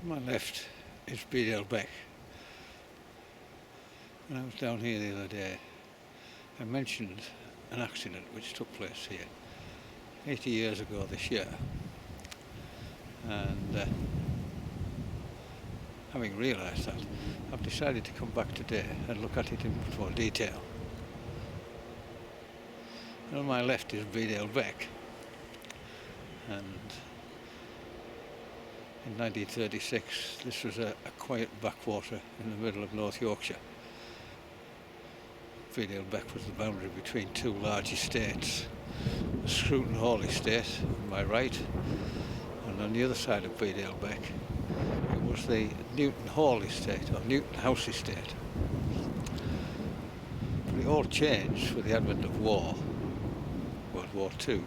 To my left is Beck. When I was down here the other day, I mentioned an accident which took place here 80 years ago this year, and having realised that, I've decided to come back today and look at it in much more detail. And on my left is Beck, and in 1936 this was a quiet backwater in the middle of North Yorkshire. Beck was the boundary between two large estates, the Squadron and Whitleys estate on my right, and on the other side of Beck it was the Newton Hall estate, or Newton House estate. But it all changed with the advent of war, World War II.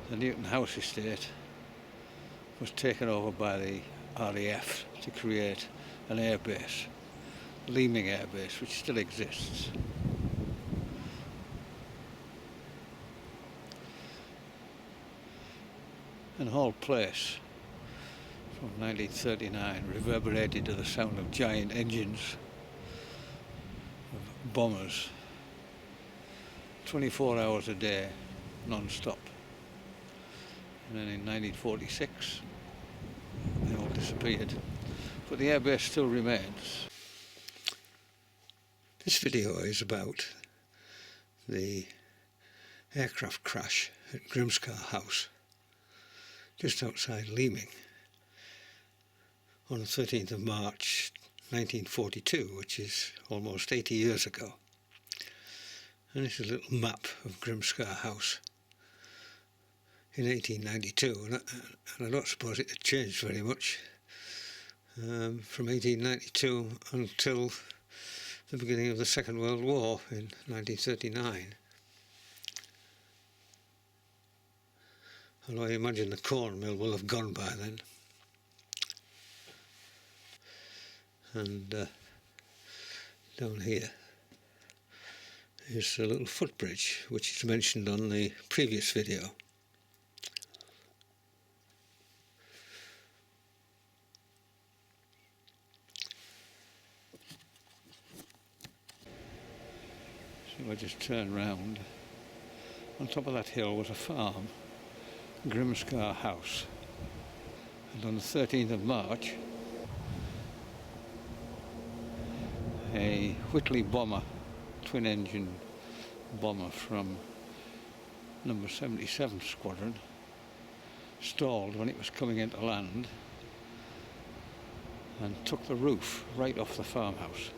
The Newton House estate was taken over by the RAF to create an air base, Leeming air base, which still exists. And Hall Place from 1939 reverberated to the sound of giant engines, of bombers, 24 hours a day, non-stop. And then in 1946 they all disappeared, but the airbase still remains. This video is about the aircraft crash at Grimscar House, just outside Leeming, on the 13th of March 1942, which is almost 80 years ago. And this is a little map of Grimscar House in 1892, and I don't suppose it had changed very much from 1892 until the beginning of the Second World War in 1939. Although I imagine the corn mill will have gone by then. And down here is a little footbridge which is mentioned on the previous video. So I just turn round. On top of that hill was a farm, Grimscar House, and on the 13th of March a Whitley bomber, twin engine bomber from number 77 Squadron, stalled when it was coming into land and took the roof right off the farmhouse.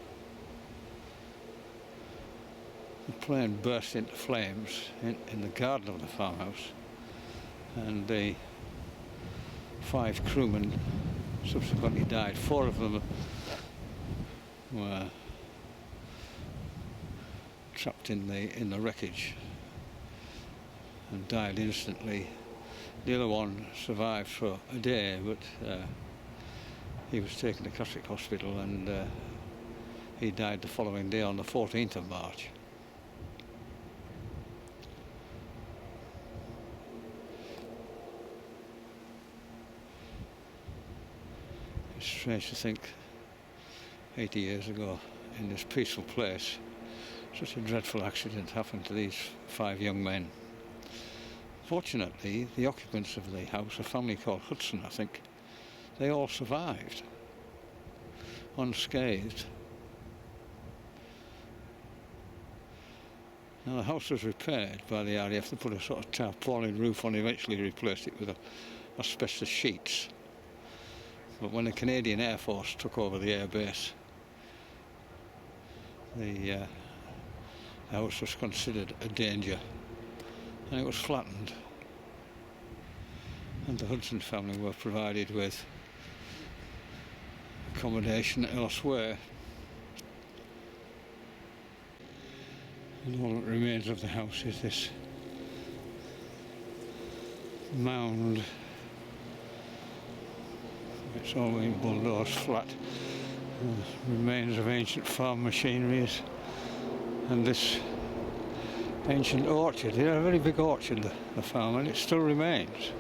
The plane burst into flames in the garden of the farmhouse, and the 5 crewmen subsequently died. 4 of them were trapped in the wreckage and died instantly. The other one survived for a day, but he was taken to Catholic Hospital, and he died the following day on the 14th of March. It's strange to think 80 years ago, in this peaceful place, such a dreadful accident happened to these 5 young men. Fortunately, the occupants of the house, a family called Hudson, I think, they all survived unscathed. Now, the house was repaired by the RAF. They put a sort of tarpaulin roof on, eventually replaced it with asbestos sheets. But when the Canadian Air Force took over the air base, the house was considered a danger, and it was flattened, and the Hudson family were provided with accommodation elsewhere. And all that remains of the house is this mound. It's all been bulldozed flat. Remains of ancient farm machineries, and this ancient orchard. They had a very big orchard, the farm, and it still remains.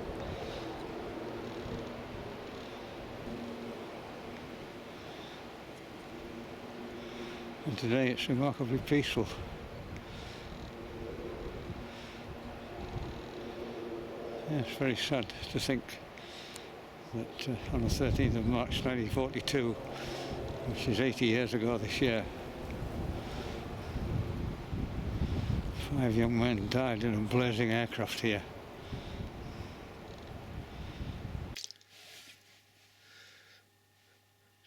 And today it's remarkably peaceful. Yeah, it's very sad to think that on the 13th of March 1942, which is 80 years ago this year, 5 young men died in a blazing aircraft here.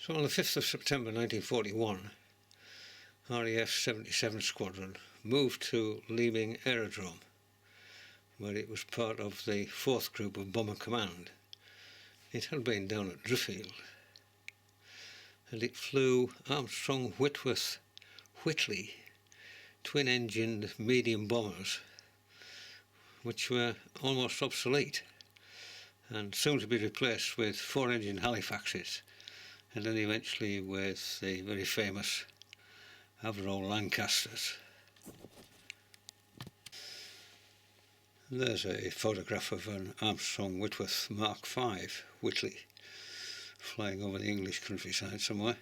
So on the 5th of September 1941, RAF 77 Squadron moved to Leeming Aerodrome, where it was part of the 4th Group of Bomber Command. It had been down at Driffield, and it flew Armstrong Whitworth Whitley twin-engined medium bombers, which were almost obsolete and soon to be replaced with 4-engine Halifaxes, and then eventually with the very famous Avro Lancasters. And there's a photograph of an Armstrong Whitworth Mark V Whitley flying over the English countryside somewhere.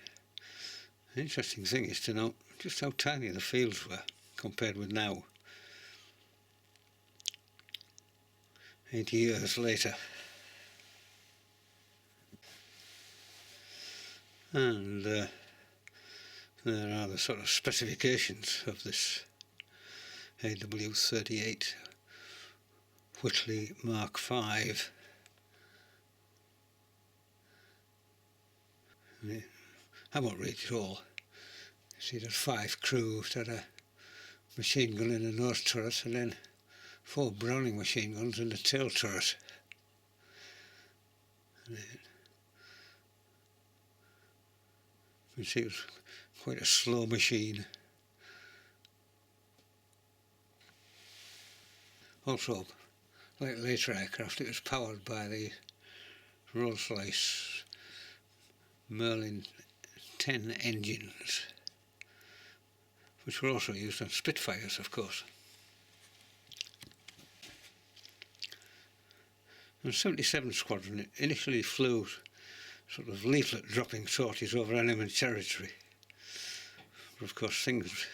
The interesting thing is to note just how tiny the fields were compared with now, 80 years later. And there are the sort of specifications of this AW-38 Whitley Mark V. I won't read it all. See, there's 5 crew that had a machine gun in the nose turret, and then 4 Browning machine guns in the tail turret. And you can see it was quite a slow machine. Also, like later aircraft, it was powered by the Rolls-Royce Merlin 10 engines, which were also used on Spitfires, of course. The 77 Squadron initially flew sort of leaflet dropping sorties over enemy territory, but of course things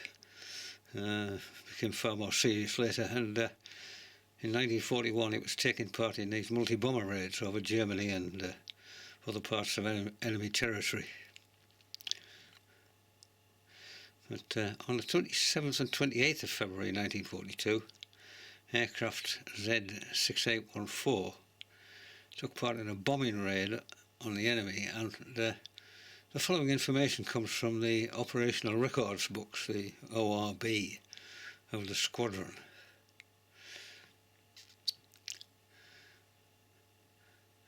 became far more serious later, and in 1941 it was taking part in these multi-bomber raids over Germany and other parts of enemy territory. But on the 27th and 28th of February 1942, aircraft Z6814 took part in a bombing raid on the enemy, and the following information comes from the operational records books, the ORB, of the squadron.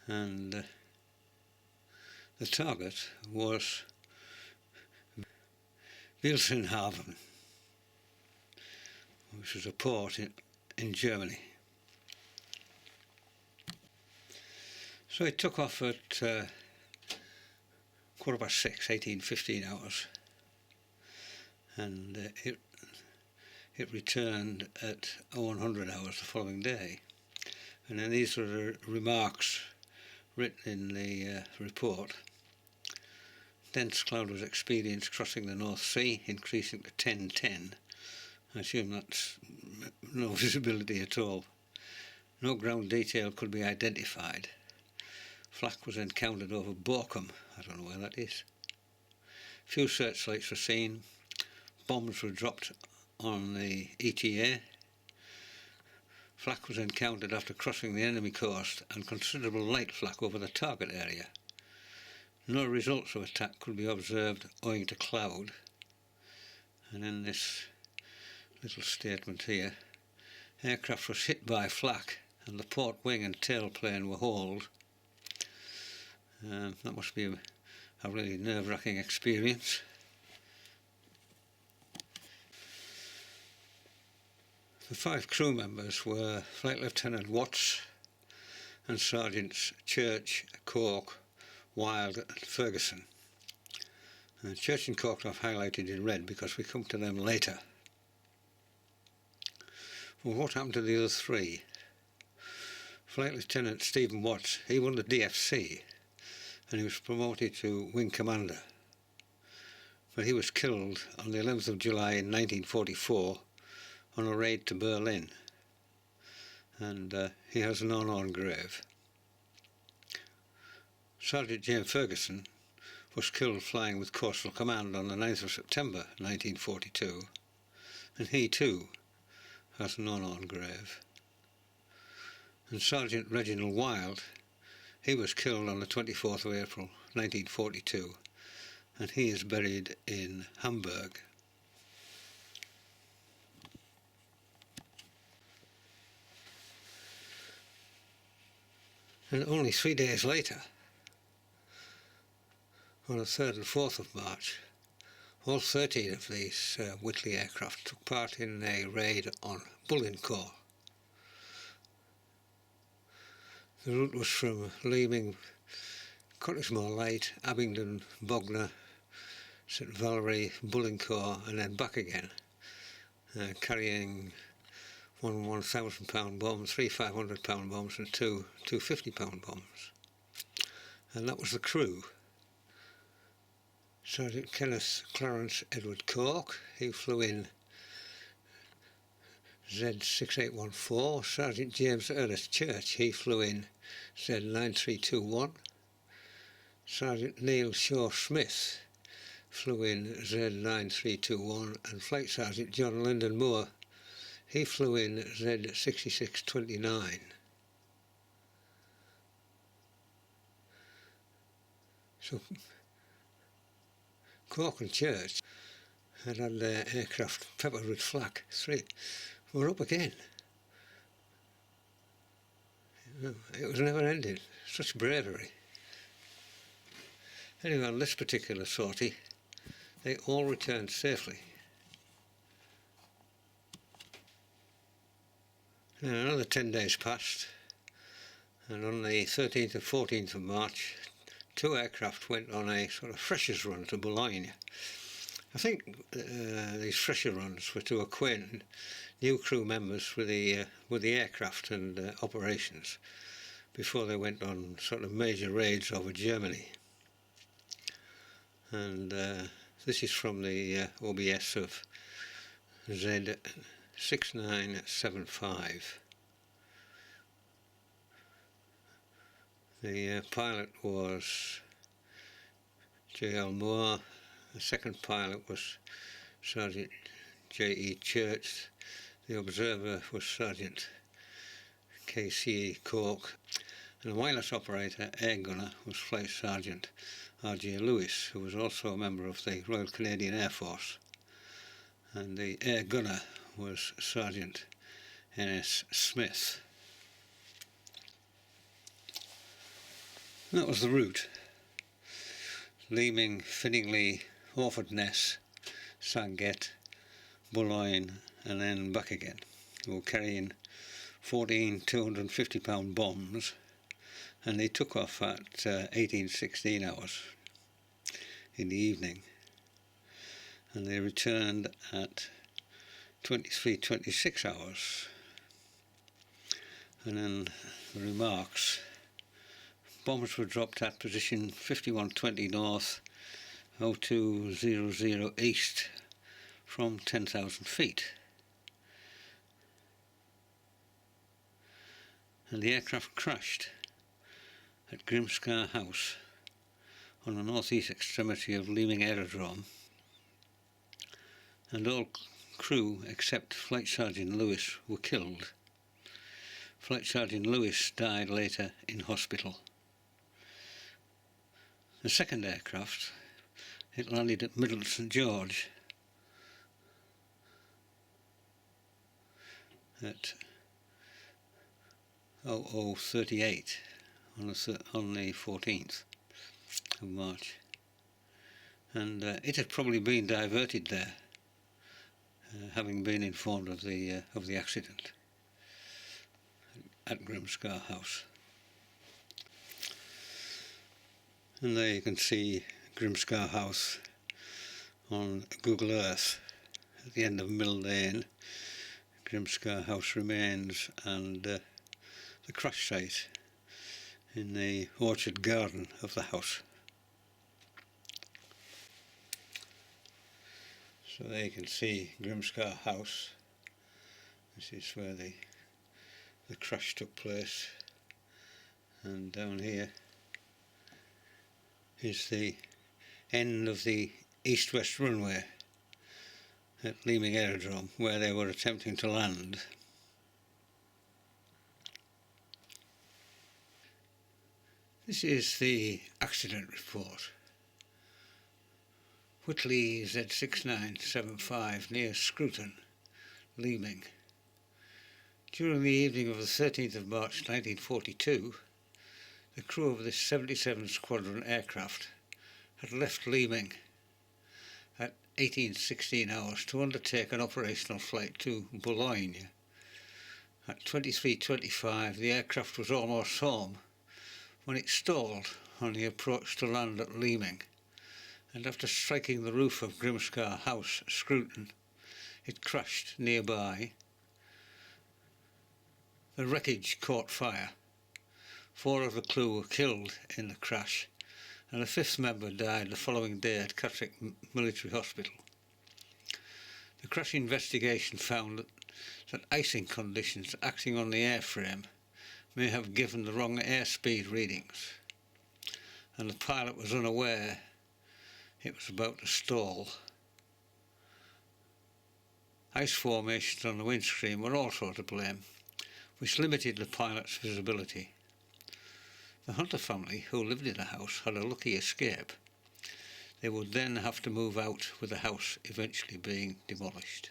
And the target was Wilhelmshaven, which was a port in Germany. So it took off at 6:15, 18-15 hours, and it returned at 0100 hours the following day. And then these were the remarks written in the report. Dense cloud was experienced crossing the North Sea, increasing to 1010. I assume that's no visibility at all. No ground detail could be identified. Flak was encountered over Borkum. I don't know where that is. Few searchlights were seen. Bombs were dropped on the ETA. Flak was encountered after crossing the enemy coast, and considerable light flak over the target area. No results of attack could be observed owing to cloud. And in this little statement here, aircraft was hit by flak and the port wing and tail plane were hauled. That must be a really nerve-wracking experience. The 5 crew members were Flight Lieutenant Watts and Sergeants Church, Cork, Wild and Ferguson. Church and Cork I've highlighted in red because we come to them later. Well, what happened to the other 3? Flight Lieutenant Stephen Watts, he won the DFC and he was promoted to Wing Commander. but he was killed on the 11th of July in 1944 on a raid to Berlin, and he has an unmarked grave. Sergeant James Ferguson was killed flying with Coastal Command on the 9th of September 1942, and he too has an unmarked grave. And Sergeant Reginald Wild, he was killed on the 24th of April 1942, and he is buried in Hamburg. And only 3 days later, on the 3rd and 4th of March, all 13 of these Whitley aircraft took part in a raid on Bullincourt. The route was from Leeming, Cottesmore Light, Abingdon, Bognor, St Valery, Bullincourt, and then back again, carrying one 1,000-pound bomb, 3 500-pound bombs, and two 50-pound bombs. And that was the crew. Sergeant Kenneth Clarence Edward Cork, he flew in Z6814. Sergeant James Ernest Church, he flew in Z9321. Sergeant Neil Shaw Smith flew in Z9321, and Flight Sergeant John Lyndon Moore, he flew in Z6629. So Cork and Church had their aircraft peppered with flak. 3 were up again. It was never ending. Such bravery. Anyway, on this particular sortie, they all returned safely. Now another 10 days passed, and on the 13th and 14th of March, 2 aircraft went on a sort of freshers run to Boulogne. I think these fresher runs were to acquaint new crew members with the aircraft and operations before they went on sort of major raids over Germany. And this is from the OBS of Z6975. The pilot was J.L. Moore. The second pilot was Sergeant J.E. Church. The observer was Sergeant K.C.E. Cork. And the wireless operator, air gunner, was Flight Sergeant R.J. Lewis, who was also a member of the Royal Canadian Air Force. And the air gunner was Sergeant N.S. Smith. And that was the route. Leeming, Finningley, Orford Ness, Sanget, Boulogne, and then back again. We were carrying 14 250-pound bombs, and they took off at 18-16 hours in the evening, and they returned at 23-26 hours. And then the remarks. Bombers were dropped at position 5120 north, 0200 east from 10,000 feet. And the aircraft crashed at Grimscar House on the northeast extremity of Leeming Aerodrome, and all crew except Flight Sergeant Lewis were killed. Flight Sergeant Lewis died later in hospital. The second aircraft, it landed at Middle St George at 0038 on the 14th of March, and it had probably been diverted there, having been informed of the accident at Grimscar House. And there you can see Grimscar House on Google Earth at the end of Mill Lane. Grimscar House remains, and the crash site in the orchard garden of the house. So there you can see Grimscar House. This is where the crash took place, and down here is the end of the east-west runway at Leeming Aerodrome, where they were attempting to land. This is the accident report. Whitleys at 6975 near Scruton, Leeming. During the evening of the 13th of March 1942, the crew of this 77 Squadron aircraft had left Leeming at 18:16 hours to undertake an operational flight to Boulogne. At 23:25 the aircraft was almost home when it stalled on the approach to land at Leeming, and after striking the roof of Grimscar House, Scruton, it crashed nearby. The wreckage caught fire. 4 of the crew were killed in the crash, and a 5th member died the following day at Catterick Military Hospital. The crash investigation found that icing conditions acting on the airframe may have given the wrong airspeed readings, and the pilot was unaware it was about to stall. Ice formations on the windscreen were also to blame, which limited the pilot's visibility. The Hunter family, who lived in the house, had a lucky escape. They would then have to move out, with the house eventually being demolished.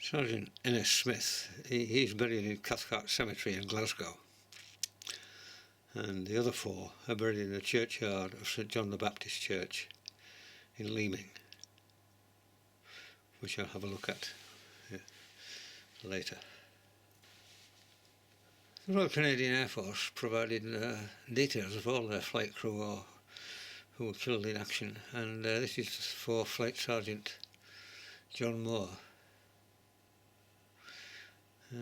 Sergeant N.S. Smith, he's buried in Cathcart Cemetery in Glasgow, and the other 4 are buried in the churchyard of St John the Baptist Church in Leeming, which I'll have a look at later. The Royal Canadian Air Force provided details of all their flight crew who were killed in action, and this is for Flight Sergeant John Moore.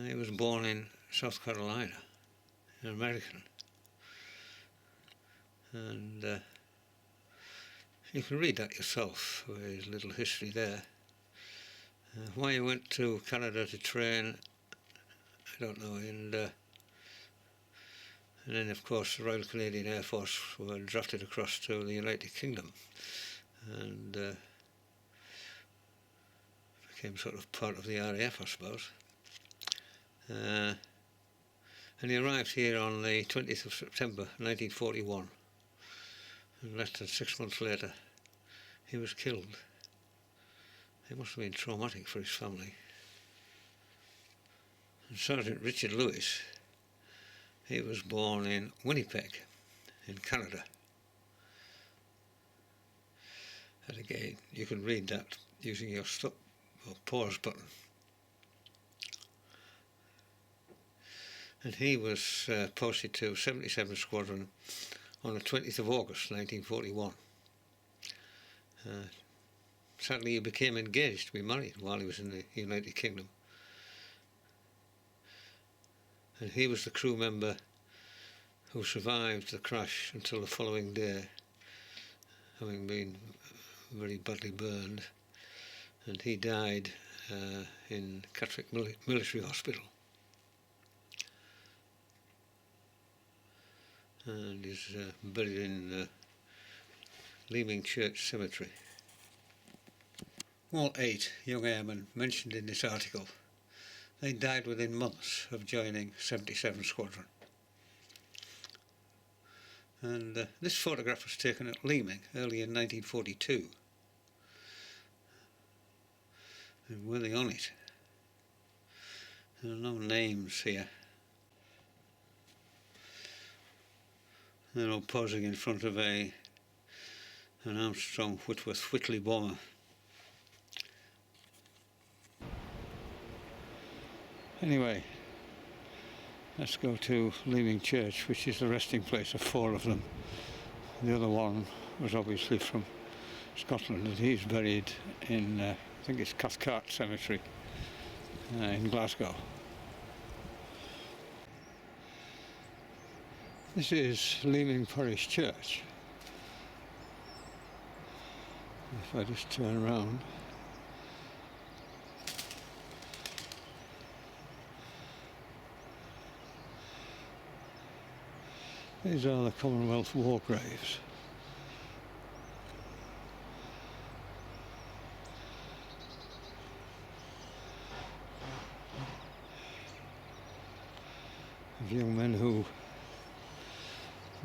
He was born in South Carolina, an American, and you can read that yourself, with his little history there. Why he went to Canada to train, I don't know, and then of course the Royal Canadian Air Force were drafted across to the United Kingdom, and became sort of part of the RAF, I suppose. And he arrived here on the 20th of September 1941, and less than 6 months later he was killed. It must have been traumatic for his family. And Sergeant Richard Lewis, he was born in Winnipeg, in Canada. And again, you can read that using your stop or pause button. And he was posted to 77 Squadron on the 20th of August 1941. Sadly, he became engaged to be married while he was in the United Kingdom. And he was the crew member who survived the crash until the following day, having been very badly burned, and he died in Catterick Military Hospital, and is buried in Leeming Church Cemetery. All 8 young airmen mentioned in this article, they died within months of joining 77 Squadron. And this photograph was taken at Leeming early in 1942. And were they on it? There are no names here. They're all posing in front of an Armstrong Whitworth Whitley bomber. Anyway, let's go to Leeming Church, which is the resting place of 4 of them. The other one was obviously from Scotland, and he's buried in, I think it's Cathcart Cemetery in Glasgow. This is Leeming Parish Church. If I just turn around, these are the Commonwealth war graves. Of young men who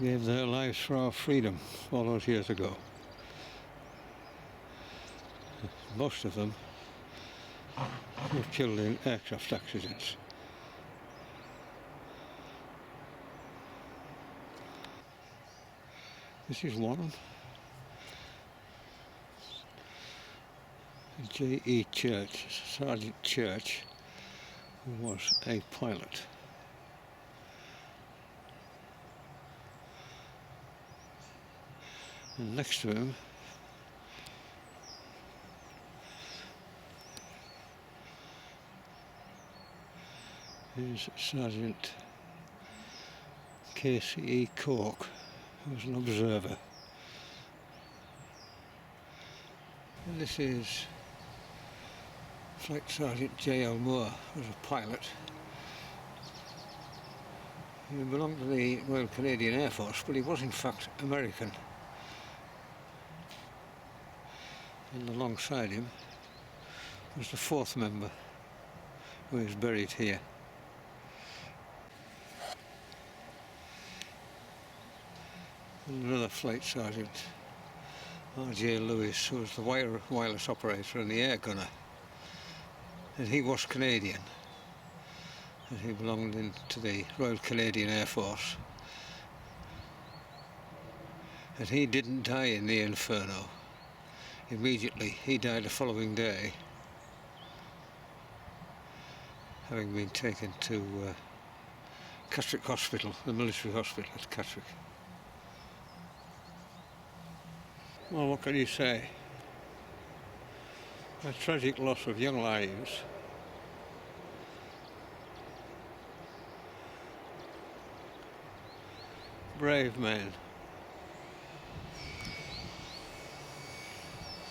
gave their lives for our freedom all those years ago. Most of them were killed in aircraft accidents. This is one. J.E. Church, Sergeant Church, who was a pilot. And next to him is Sergeant K.C.E. Cork, who was an observer. And this is Flight Sergeant J.L. Moore, who was a pilot. He belonged to the Royal Canadian Air Force, but he was in fact American. And alongside him was the fourth member, who is buried here. And another Flight Sergeant, R.J. Lewis, who was the wireless operator and the air gunner. And he was Canadian. And he belonged to the Royal Canadian Air Force. And he didn't die in the Inferno. Immediately, he died the following day, having been taken to Catterick Hospital, the military hospital at Catterick. Well, what can you say? A tragic loss of young lives. Brave men.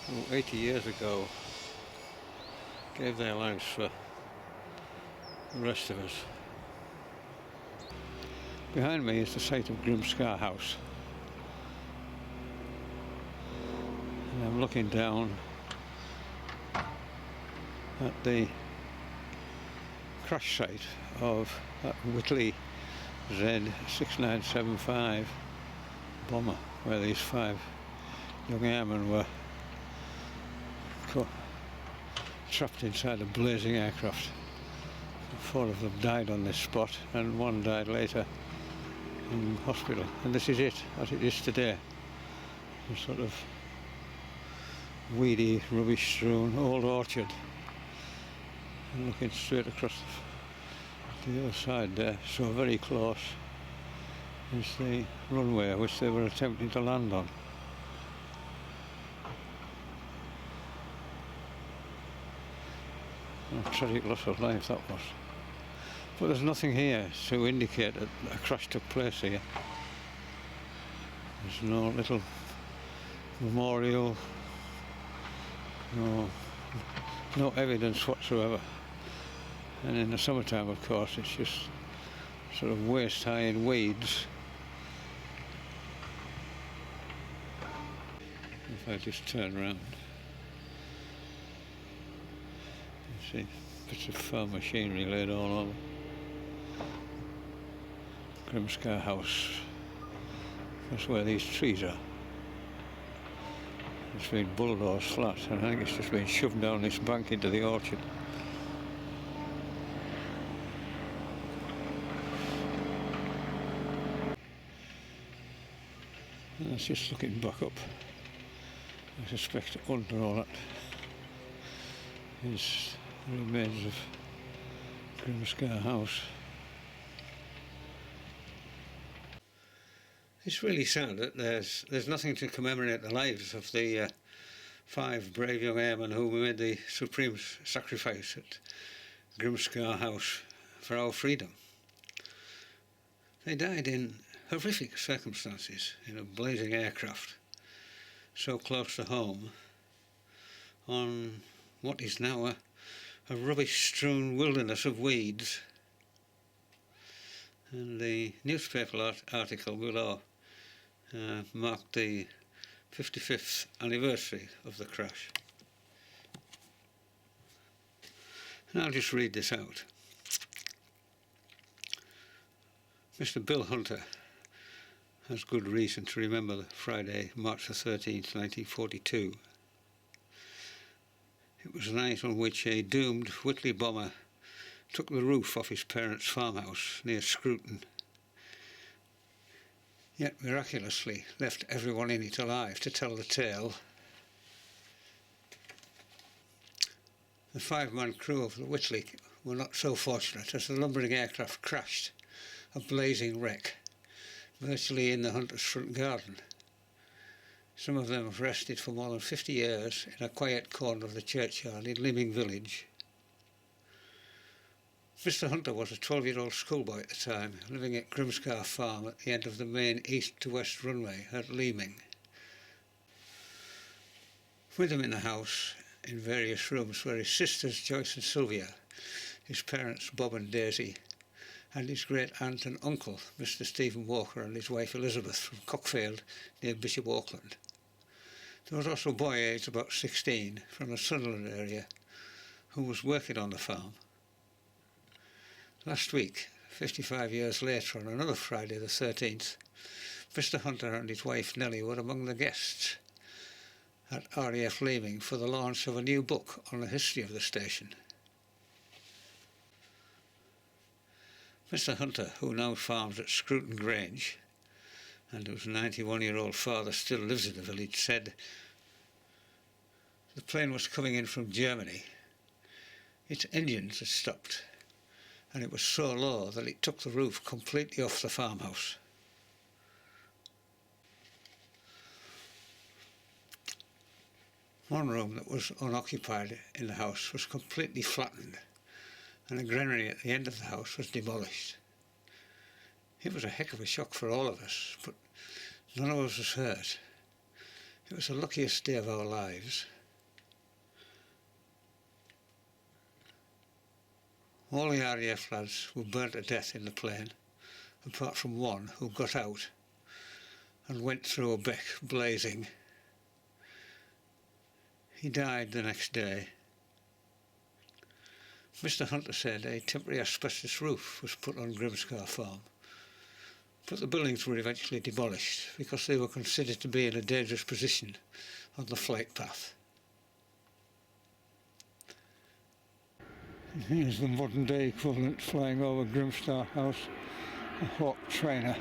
Who 80 years ago gave their lives for the rest of us. Behind me is the site of Grimscar House. And I'm looking down at the crash site of that Whitley Z6975 bomber, where these 5 young airmen were trapped inside a blazing aircraft. 4 of them died on this spot, and 1 died later in hospital. And this is it, as it is today. A sort of weedy, rubbish-strewn old orchard. And looking straight across the other side there, so very close, is the runway which they were attempting to land on. A tragic loss of life that was. But there's nothing here to indicate that a crash took place here. There's no little memorial, no evidence whatsoever. And in the summertime, of course, it's just sort of waist high in weeds. If I just turn around, you see bits of farm machinery laid all over. Grimscar House, that's where these trees are. It's been bulldozed flat, and I think it's just been shoved down this bank into the orchard. And that's just looking back up. I suspect under all that is the remains of Grimscar House. It's really sad that there's nothing to commemorate the lives of the 5 brave young airmen who made the supreme sacrifice at Grimscar House for our freedom. They died in horrific circumstances in a blazing aircraft, so close to home on what is now a rubbish-strewn wilderness of weeds. And the newspaper article below marked the 55th anniversary of the crash. And I'll just read this out. Mr. Bill Hunter has good reason to remember the Friday, March the 13th, 1942. It was a night on which a doomed Whitley bomber took the roof off his parents' farmhouse near Scruton, yet miraculously left everyone in it alive to tell the tale. The 5-man crew of the Whitley were not so fortunate, as the lumbering aircraft crashed, a blazing wreck, virtually in the Hunter's front garden. Some of them have rested for more than 50 years in a quiet corner of the churchyard in Leeming village. Mr. Hunter was a 12-year-old schoolboy at the time, living at Grimscar farm at the end of the main east to west runway at Leeming. With him in the house, in various rooms, were his sisters Joyce and Sylvia, his parents Bob and Daisy, and his great-aunt and uncle, Mr. Stephen Walker, and his wife Elizabeth from Cockfield near Bishop Auckland. There was also a boy aged about 16 from the Sunderland area who was working on the farm. Last week, 55 years later, on another Friday the 13th, Mr. Hunter and his wife Nellie were among the guests at RAF Leeming for the launch of a new book on the history of the station. Mr. Hunter, who now farms at Scruton Grange, and whose 91-year-old father still lives in the village, said the plane was coming in from Germany. Its engines had stopped, and it was so low that it took the roof completely off the farmhouse. One room that was unoccupied in the house was completely flattened, and a granary at the end of the house was demolished. It was a heck of a shock for all of us, but none of us was hurt. It was the luckiest day of our lives. All the RAF lads were burnt to death in the plane, apart from one who got out and went through a Beck blazing. He died the next day. Mr. Hunter said a temporary asbestos roof was put on Grimscar farm, but the buildings were eventually demolished because they were considered to be in a dangerous position on the flight path. Here's the modern day equivalent flying over Grimscar House, a Hawk trainer.